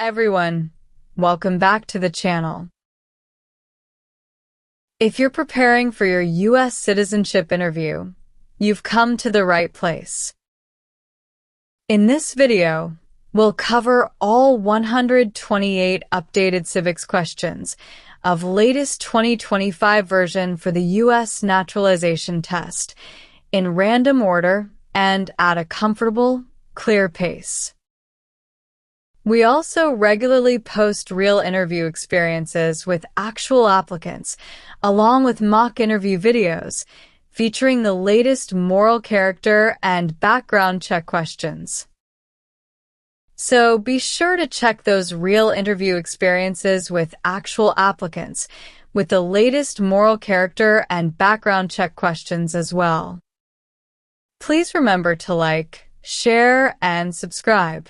Everyone, welcome back to the channel. If you're preparing for your U.S. citizenship interview, you've come to the right place. In this video, we'll cover all 128 updated civics questions of latest 2025 version for the U.S. naturalization test in random order and at a comfortable, clear pace. We also regularly post real interview experiences with actual applicants, along with mock interview videos featuring the latest moral character and background check questions. So be sure to check those real interview experiences with actual applicants with the latest moral character and background check questions as well. Please remember to like, share, and subscribe.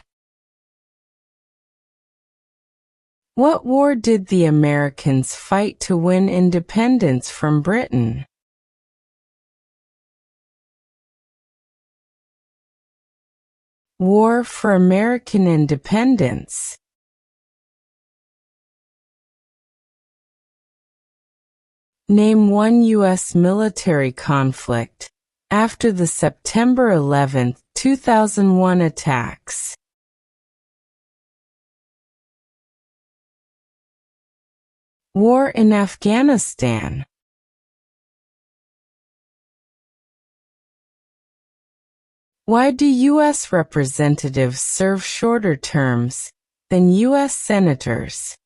What war did the Americans fight to win independence from Britain? War for American independence. Name one U.S. military conflict after the September 11, 2001 attacks. War in Afghanistan. Why do U.S. representatives serve shorter terms than U.S. senators?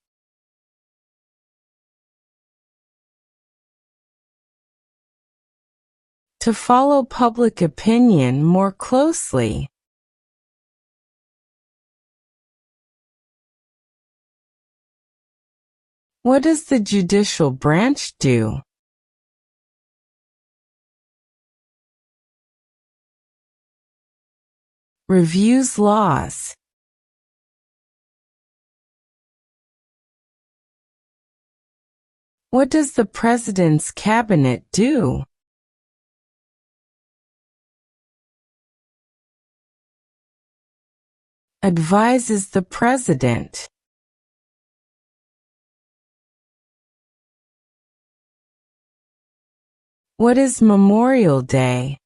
To follow public opinion more closely. What does the judicial branch do? Reviews laws. What does the President's cabinet do? Advises the President. What is Memorial Day?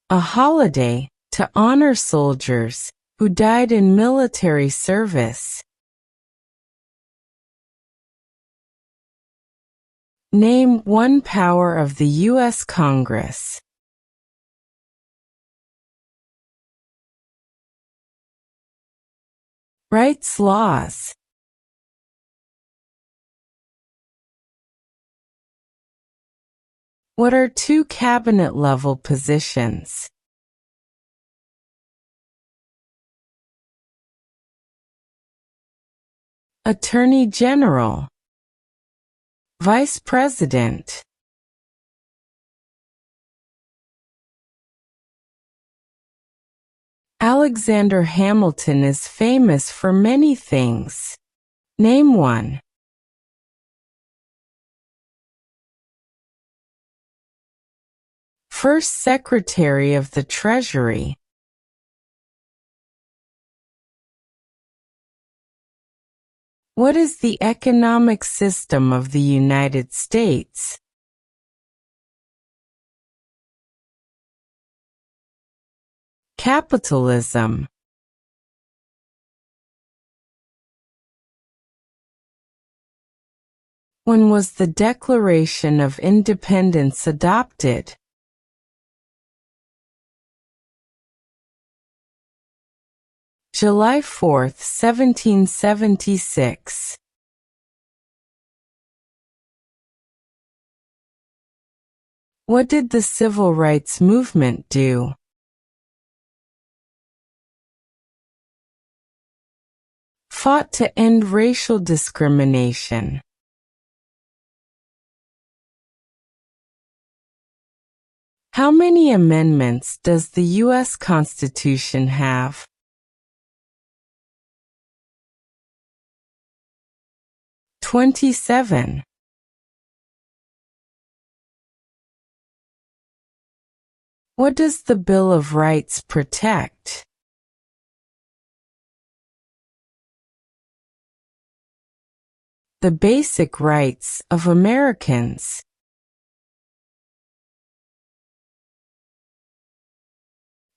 A holiday to honor soldiers who died in military service. Name one power of the U.S. Congress. Writes laws. What are two cabinet-level positions? Attorney General. Vice President. Alexander Hamilton is famous for many things. Name one. First Secretary of the Treasury. What is the economic system of the United States? Capitalism. When was the Declaration of Independence adopted? July 4, 1776. What did the Civil Rights Movement do? Fought to end racial discrimination. How many amendments does the U.S. Constitution have? 27. What does the Bill of Rights protect? The basic rights of Americans.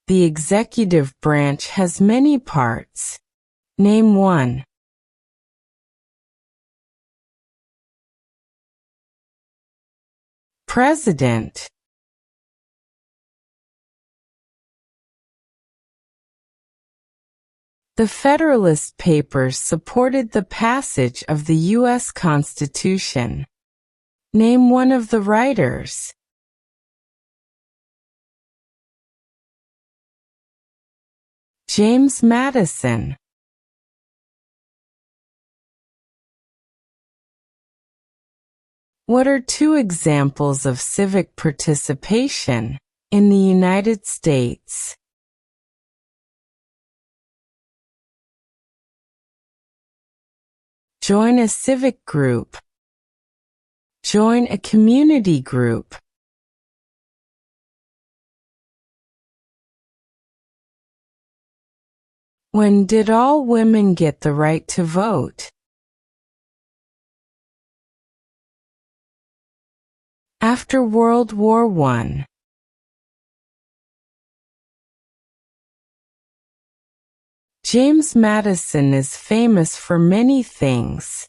The executive branch has many parts. Name one. President. The Federalist Papers supported the passage of the U.S. Constitution. Name one of the writers. James Madison. What are two examples of civic participation in the United States? Join a civic group. Join a community group. When did all women get the right to vote? After World War I. James Madison is famous for many things.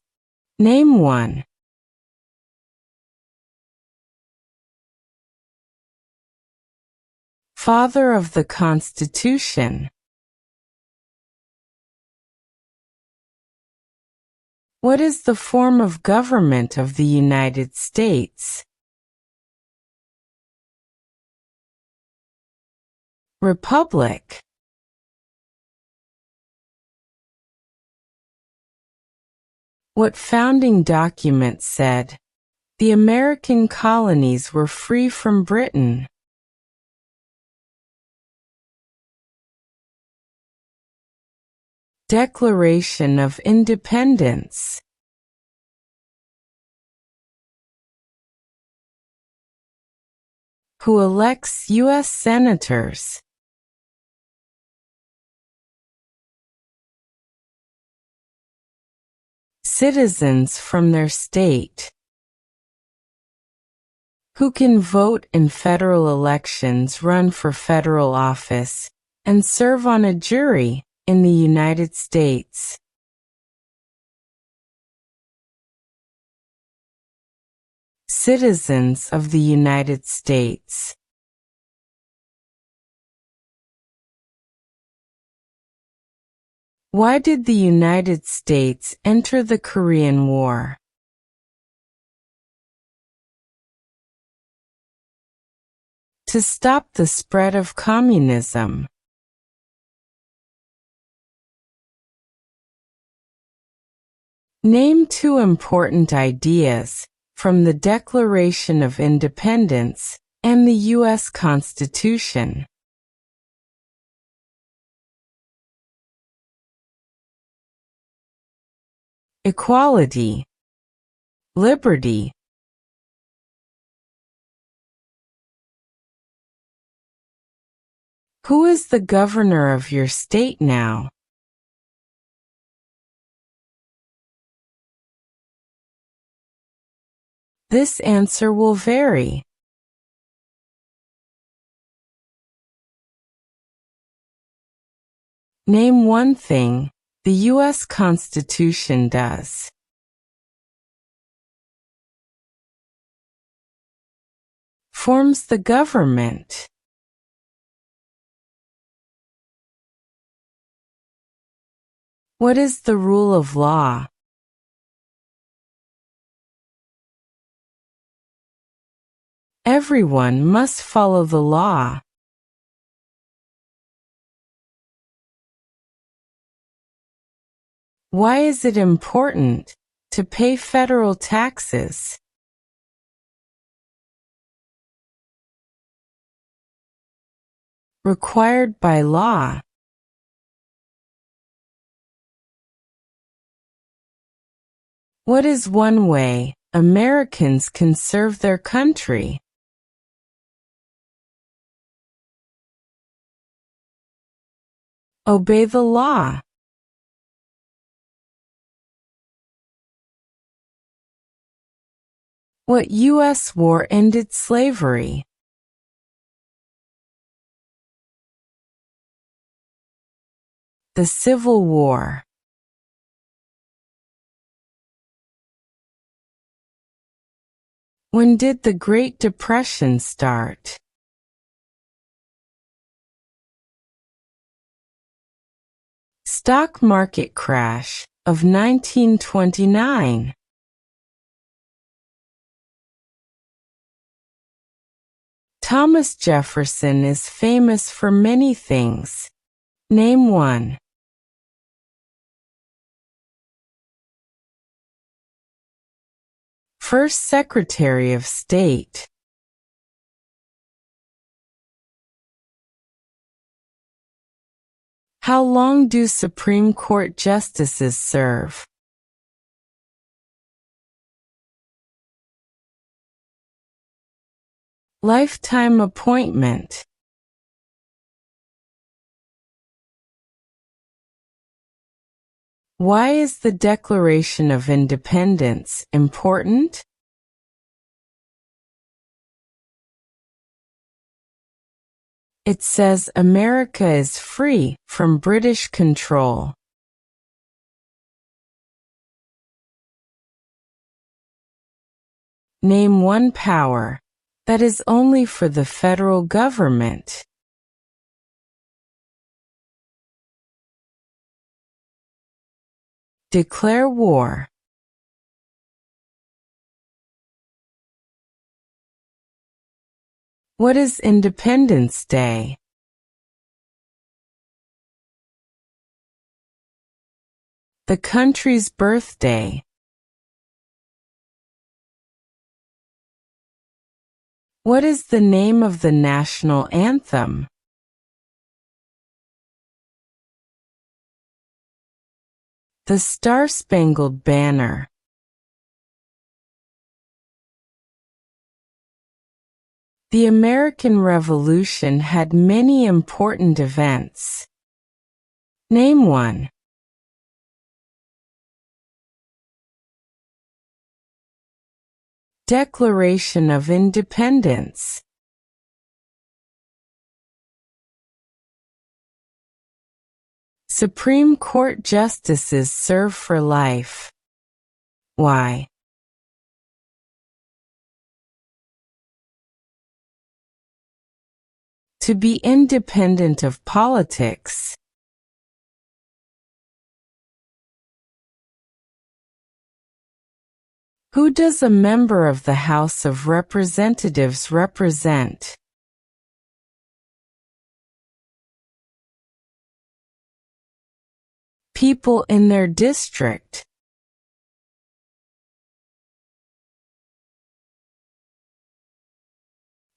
Name one. Father of the Constitution. What is the form of government of the United States? Republic. What founding document said, "The American colonies were free from Britain"? Declaration of Independence. Who elects U.S. senators? Citizens from their state. Who can vote in federal elections, run for federal office, and serve on a jury in the United States? Citizens of the United States. Why did the United States enter the Korean War? To stop the spread of communism. Name two important ideas from the Declaration of Independence and the U.S. Constitution. Equality. Liberty. Who is the governor of your state now? This answer will vary. Name one thing the U.S. Constitution does. Forms the government. What is the rule of law? Everyone must follow the law. Why is it important to pay federal taxes? Required by law. What is one way Americans can serve their country? Obey the law. What U.S. war ended slavery? The Civil War. When did the Great Depression start? Stock market crash of 1929. Thomas Jefferson is famous for many things. Name one. First Secretary of State. How long do Supreme Court justices serve? Lifetime appointment. Why is the Declaration of Independence important? It says America is free from British control. Name one power that is only for the federal government. Declare war. What is Independence Day? The country's birthday. What is the name of the national anthem? The Star-Spangled Banner. The American Revolution had many important events. Name one. Declaration of Independence. Supreme Court justices serve for life. Why? To be independent of politics. Who does a member of the House of Representatives represent? People in their district.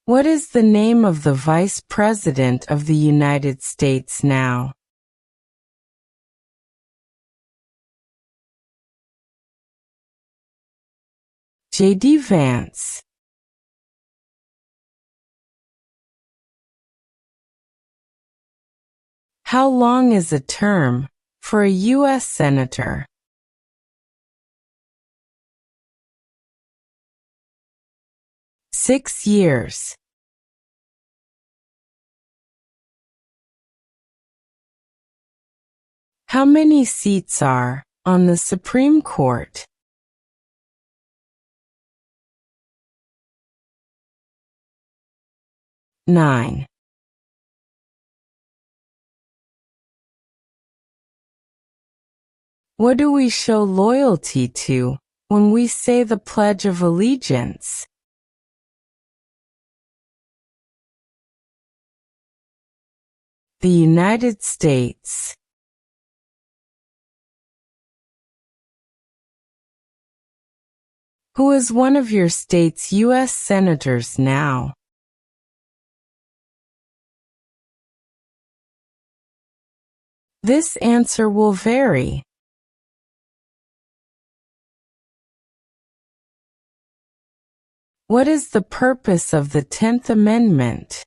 What is the name of the Vice President of the United States now? J.D. Vance. How long is a term for a U.S. Senator? Six years. How many seats are on the Supreme Court? 9. What do we show loyalty to when we say the Pledge of Allegiance? The United States. Who is one of your state's U.S. senators now? This answer will vary. What is the purpose of the 10th Amendment?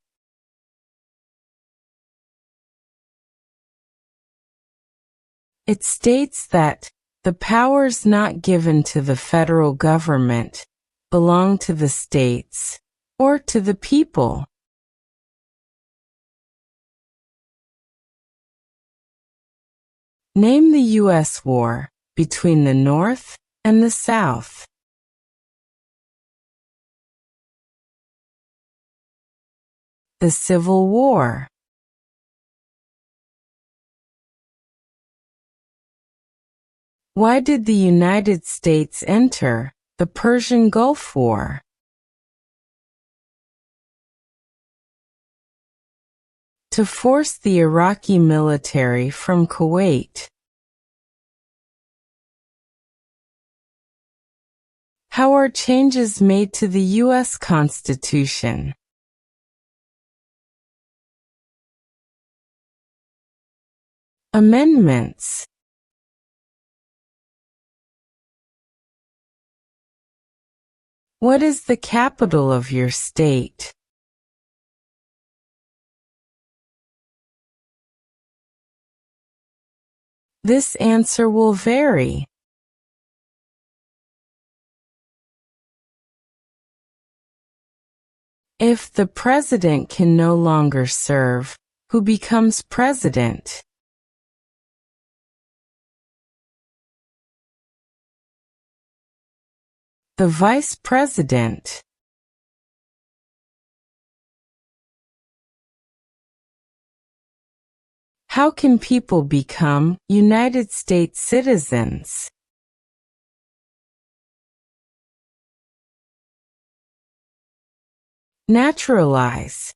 It states that the powers not given to the federal government belong to the states or to the people. Name the U.S. war between the North and the South. The Civil War. Why did the United States enter the Persian Gulf War? To force the Iraqi military from Kuwait. How are changes made to the U.S. Constitution? Amendments. What is the capital of your state? This answer will vary. If the president can no longer serve, who becomes president? The vice president. How can people become United States citizens? Naturalize.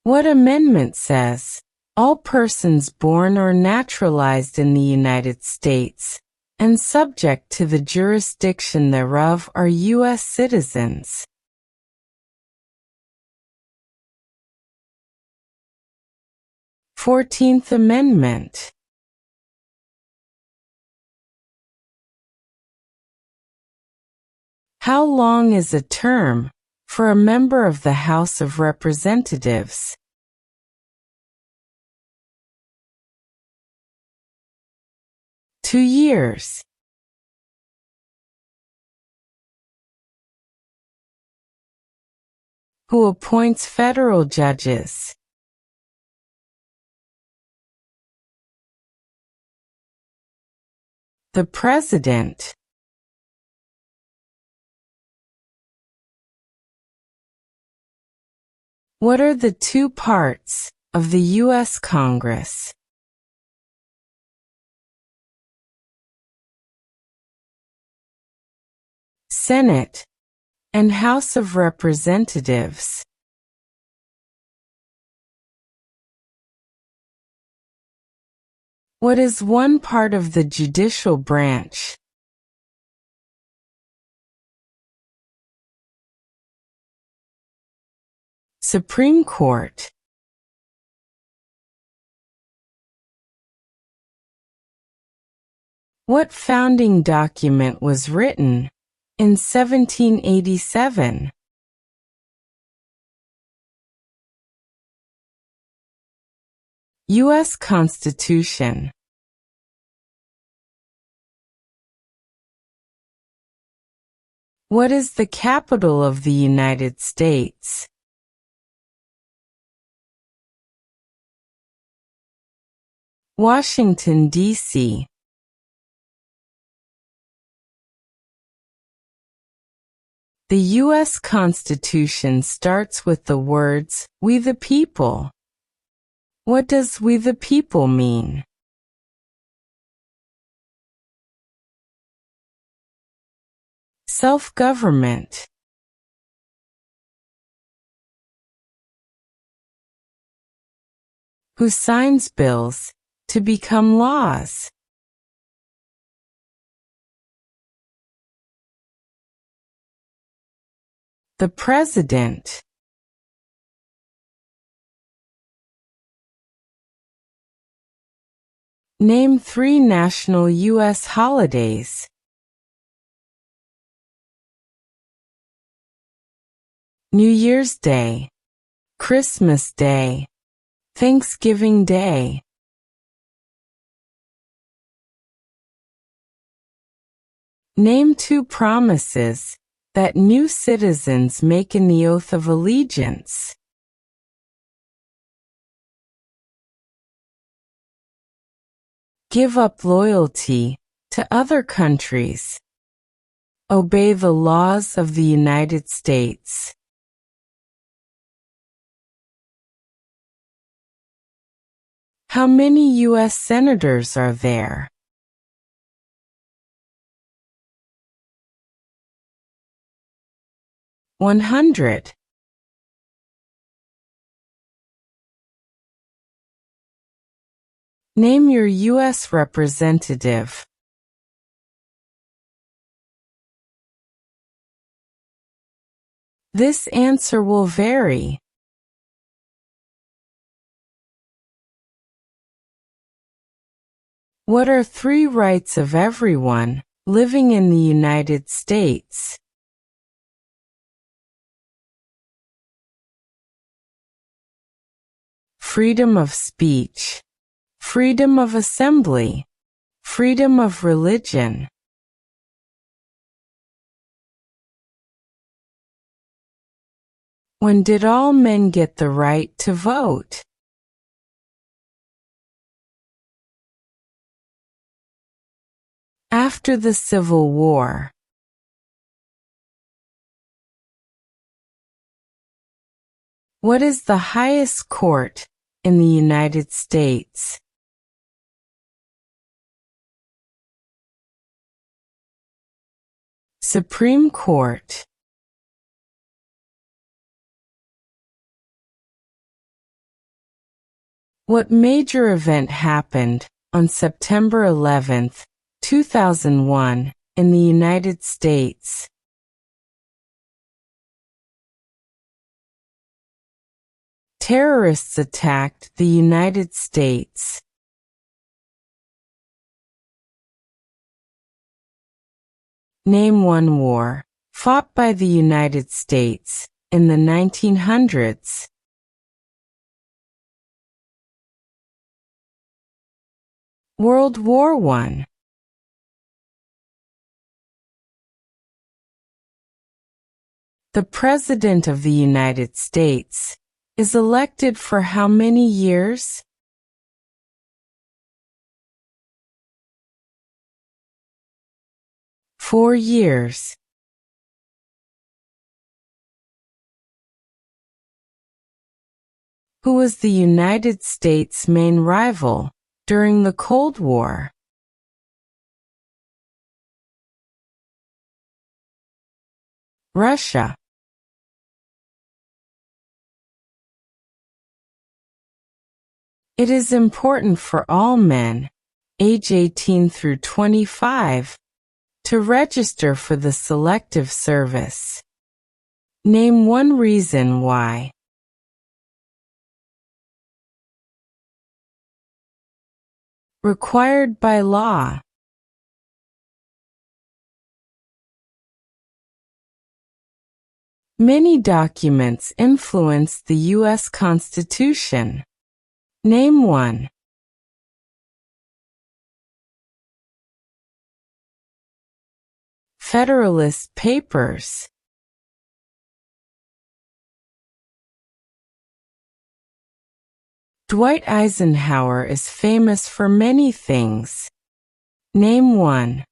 What amendment says, all persons born or naturalized in the United States and subject to the jurisdiction thereof are U.S. citizens? 14th Amendment. How long is a term for a member of the House of Representatives? Two years. Who appoints federal judges? The President. What are the two parts of the U.S. Congress? Senate and House of Representatives. What is one part of the judicial branch? Supreme Court. What founding document was written in 1787? U.S. Constitution. What is the capital of the United States? Washington, D.C. The U.S. Constitution starts with the words, "We the people." What does "we the people" mean? Self-government. Who signs bills to become laws? The President. Name 3 national U.S. holidays. New Year's Day, Christmas Day, Thanksgiving Day. Name 2 promises that new citizens make in the oath of allegiance. Give up loyalty to other countries. Obey the laws of the United States. How many U.S. senators are there? $100. Name your U.S. representative. This answer will vary. What are 3 rights of everyone living in the United States? Freedom of speech, freedom of assembly, freedom of religion. When did all men get the right to vote? After the Civil War. What is the highest court in the United States? Supreme Court. What major event happened on September 11, 2001, in the United States? Terrorists attacked the United States. Name 1 war fought by the United States in the 1900s. World War I. The President of the United States is elected for how many years? Four years. Who was the United States' main rival during the Cold War? Russia. It is important for all men, age 18 through 25, to register for the Selective Service. Name 1 reason why. Required by law. Many documents influence the U.S. Constitution. Name 1. Federalist Papers. Dwight Eisenhower is famous for many things. Name 1.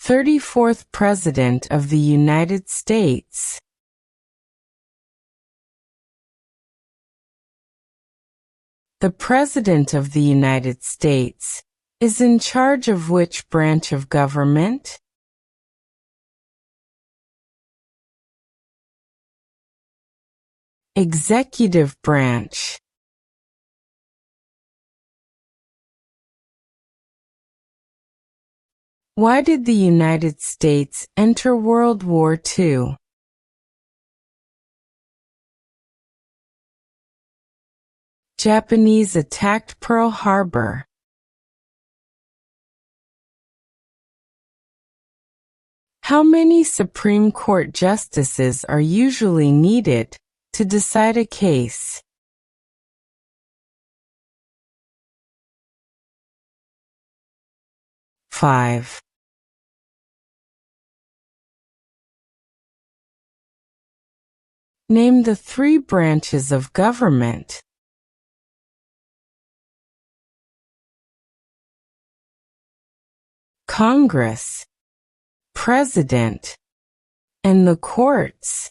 "34th President of the United States." The President of the United States is in charge of which branch of government? Executive branch. Why did the United States enter World War II? Japanese attacked Pearl Harbor. How many Supreme Court justices are usually needed to decide a case? 5. Name the 3 branches of government. Congress, President, and the courts.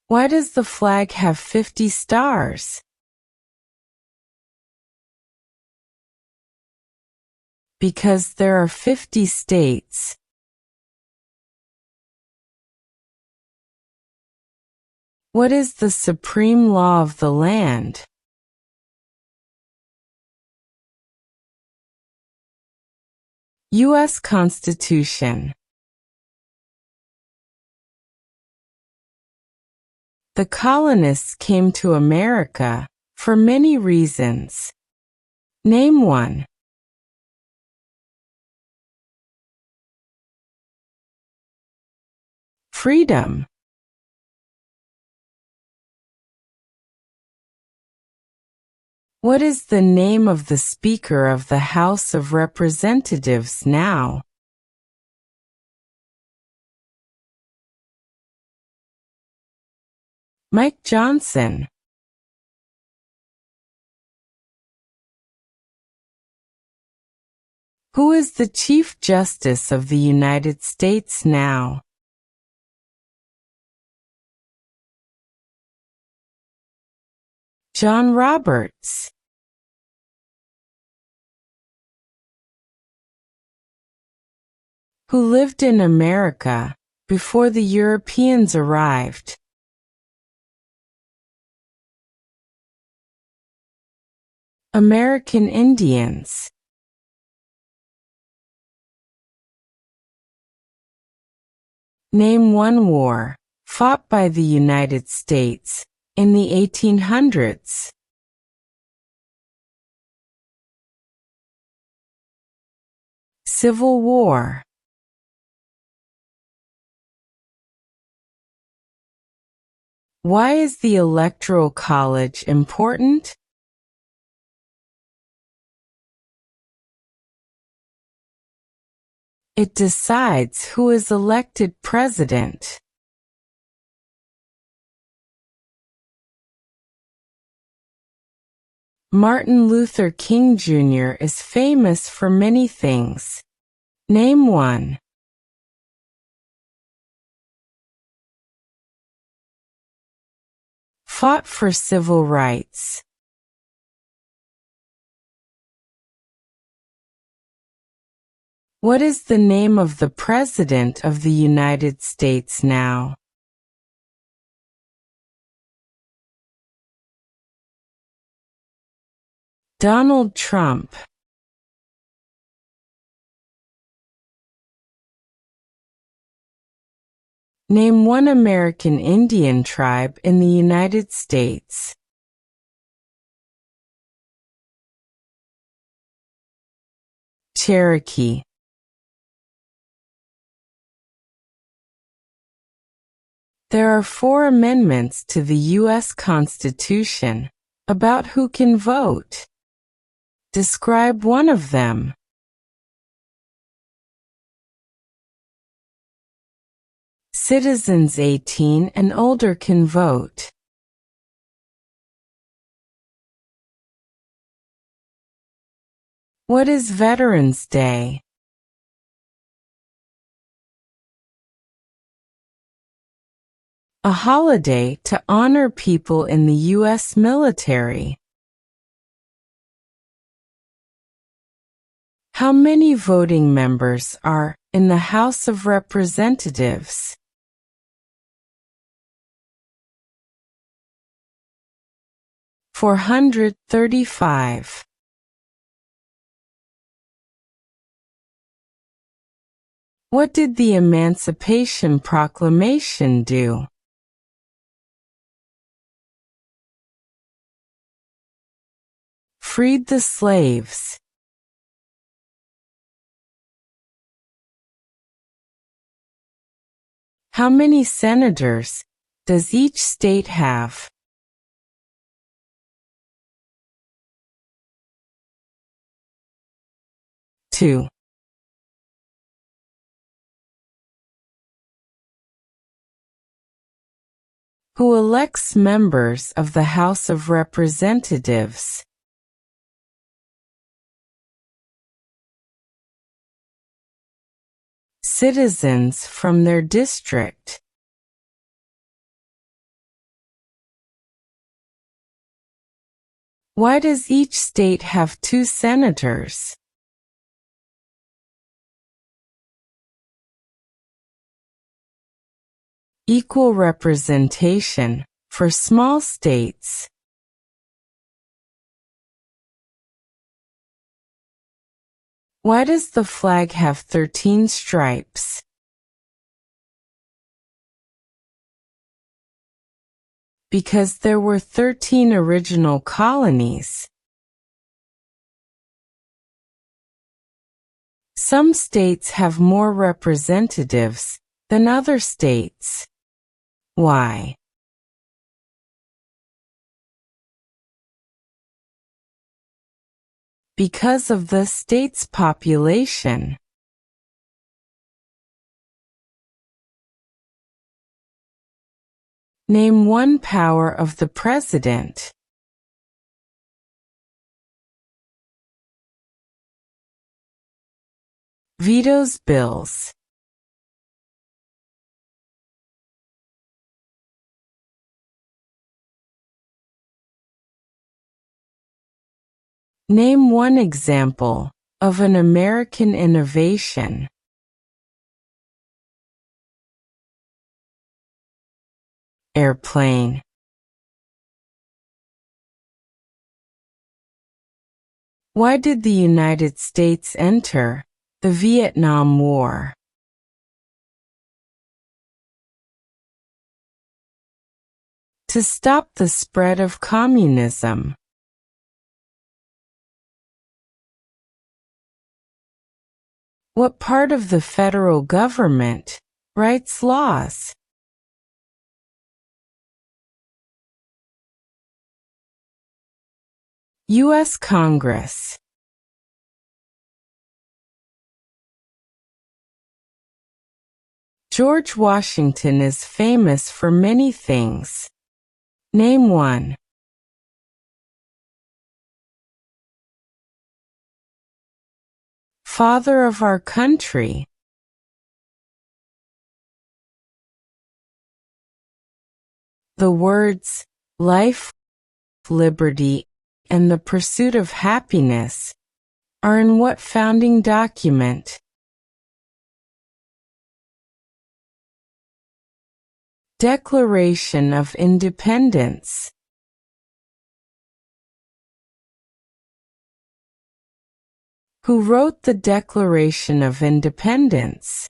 Why does the flag have 50 stars? Because there are 50 states. What is the supreme law of the land? U.S. Constitution. The colonists came to America for many reasons. Name one. Freedom. What is the name of the Speaker of the House of Representatives now? Mike Johnson. Who is the Chief Justice of the United States now? John Roberts. Who lived in America before the Europeans arrived? American Indians. Name one war fought by the United States in the 1800s. Civil War. Why is the Electoral College important? It decides who is elected president. Martin Luther King Jr. is famous for many things. Name one. Fought for civil rights. What is the name of the President of the United States now? Donald Trump. Name one American Indian tribe in the United States. Cherokee. There are 4 amendments to the U.S. Constitution about who can vote. Describe one of them. Citizens 18 and older can vote. What is Veterans Day? A holiday to honor people in the U.S. military. How many voting members are in the House of Representatives? 435. What did the Emancipation Proclamation do? Freed the slaves. How many senators does each state have? 2. Who elects members of the House of Representatives? Citizens from their district. Why does each state have 2 senators? Equal representation for small states. Why does the flag have 13 stripes? Because there were 13 original colonies. Some states have more representatives than other states. Why? Because of the state's population. Name one power of the president. Vetoes bills. Name one example of an American innovation. Airplane. Why did the United States enter the Vietnam War? To stop the spread of communism. What part of the federal government writes laws? U.S. Congress. George Washington is famous for many things. Name one. Father of our country. The words life, liberty, and the pursuit of happiness are in what founding document? Declaration of Independence. Who wrote the Declaration of Independence?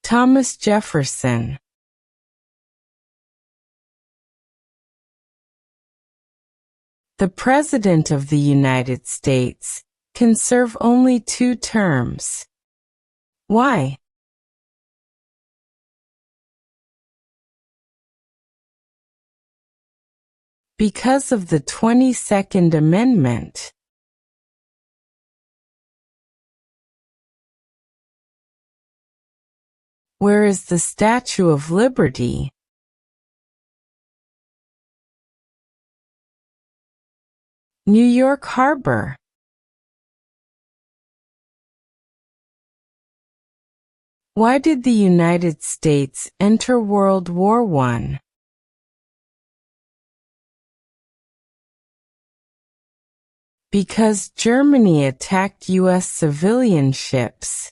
Thomas Jefferson. The President of the United States can serve only 2 terms. Why? Because of the 22nd Amendment. Where is the Statue of Liberty? New York Harbor. Why did the United States enter World War I? Because Germany attacked U.S. civilian ships.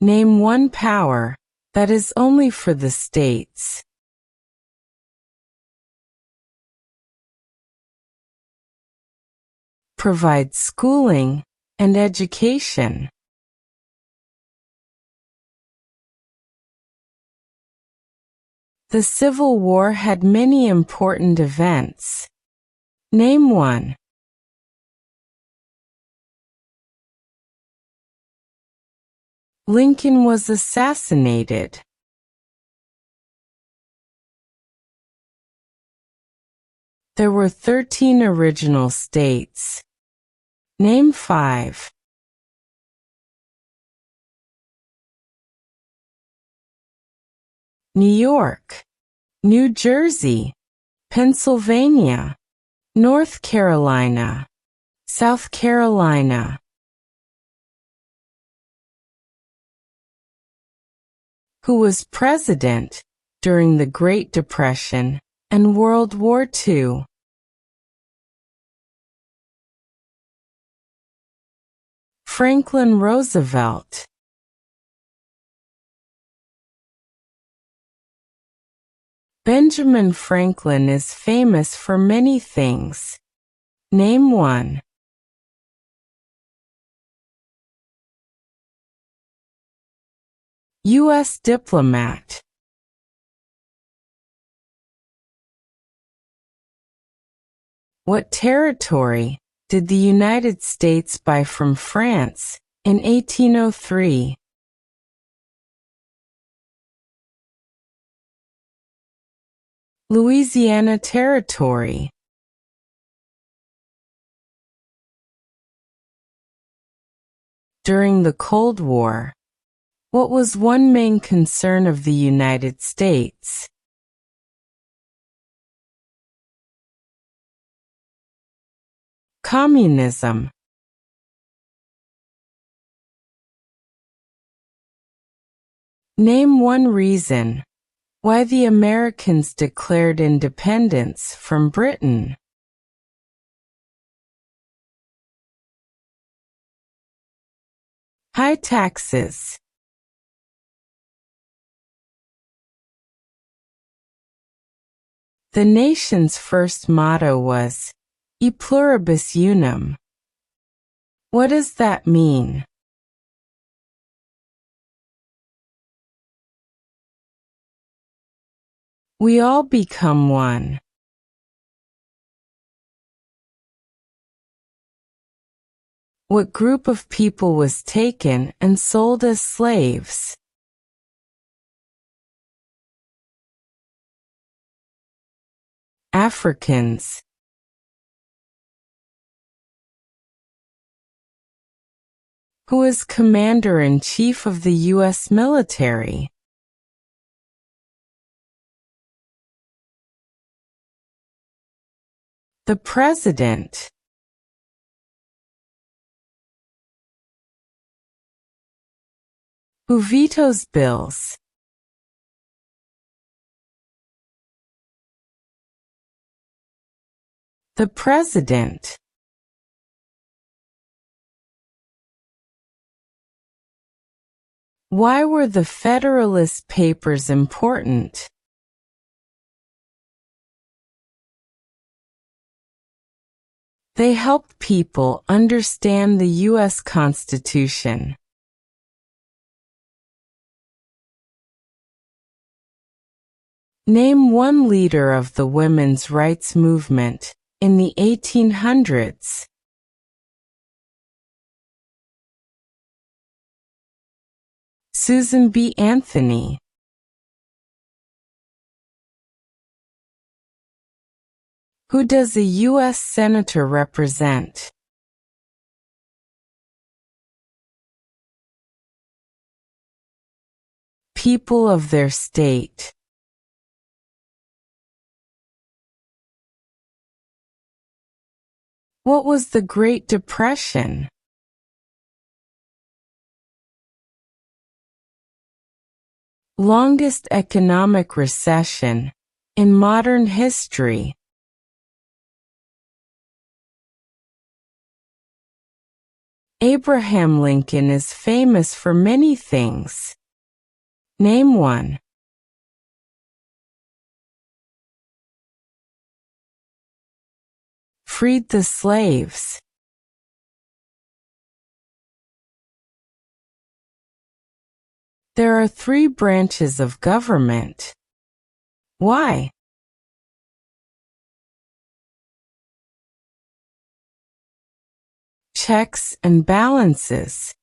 Name one power that is only for the states. Provide schooling and education. The Civil War had many important events. Name one. Lincoln was assassinated. There were 13 original states. Name 5. New York, New Jersey, Pennsylvania, North Carolina, South Carolina. Who was president during the Great Depression and World War II? Franklin Roosevelt. Benjamin Franklin is famous for many things. Name 1. U.S. diplomat. What territory did the United States buy from France in 1803? Louisiana Territory. During the Cold War, what was one main concern of the United States? Communism. Name one reason why the Americans declared independence from Britain. High taxes. The nation's first motto was, E pluribus unum. What does that mean? We all become one. What group of people was taken and sold as slaves? Africans. Who is Commander-in-Chief of the U.S. military? The President. Who vetoes bills? The President. Why were the Federalist Papers important? They helped people understand the U.S. Constitution. Name one leader of the women's rights movement in the 1800s. Susan B. Anthony. Who does a U.S. Senator represent? People of their state. What was the Great Depression? Longest economic recession in modern history. Abraham Lincoln is famous for many things. Name one. Freed the slaves. There are 3 branches of government. Why? Checks and balances.